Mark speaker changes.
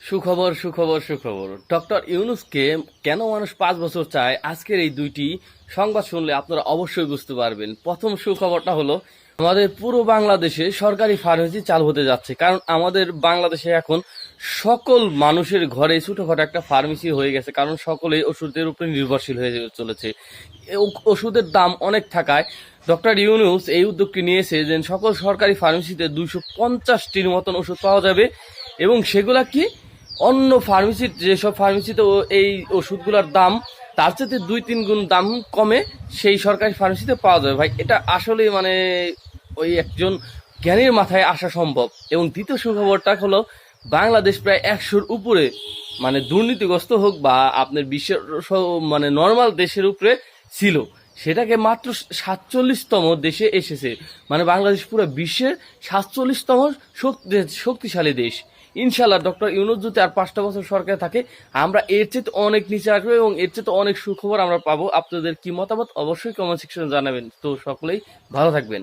Speaker 1: সুখবর সুখবর সুখবর। ডক্টর ইউনূসকে কেন মানুষ 5 বছর চায়, আজকের এই দুইটি সংবাদ শুনলে আপনারা অবশ্যই বুঝতে পারবেন। প্রথম সুখবরটা হলো আমাদের পুরো বাংলাদেশে সরকারি ফার্মেসি চালু হতে যাচ্ছে। কারণ আমাদের বাংলাদেশে এখন সকল মানুষের ঘরে ছোটখাটো একটা ফার্মেসি হয়ে গেছে, কারণ সকলেই ওষুধের উপরে নির্ভরশীল হয়ে চলেছে। ওষুধের দাম অনেক থাকায় ডক্টর ইউনূস এই উদ্যোগটি নিয়েছে যে সকল সরকারি ফার্মেসিতে 250টির মতন ওষুধ পাওয়া যাবে, এবং সেগুলা কি অন্য ফার্মেসির যেসব ফার্মেসিতে এই ওষুধগুলোর দাম তার চেয়ে 2-3 গুণ দাম কমে সেই সরকারি ফার্মেসিতে পাওয়া যাবে। ভাই, এটা আসলে মানে ওই একজন জ্ঞানীর মাথায় আসা সম্ভব। এবং দ্বিতীয় সুখবরটা হলো বাংলাদেশ প্রায় 100-র উপরে মানে দুর্নীতিগ্রস্ত হোক বা আপনার বিশ্বের মানে নর্মাল দেশের উপরে ছিল, সেটাকে মাত্র 47তম দেশে এসেছে। মানে বাংলাদেশ পুরো বিশ্বের 47তম শক্তিশালী দেশ। ইনশাল্লাহ ডক্টর ইউনূস যদি আর 5টা বছর সরকারে থাকে, আমরা এর চেয়ে অনেক নিচে আসবো এবং এর চেয়ে অনেক সুখবর আমরা পাবো। আপনাদের কি মতামত অবশ্যই কমেন্ট সেকশনে জানাবেন। তো সকলেই ভালো থাকবেন।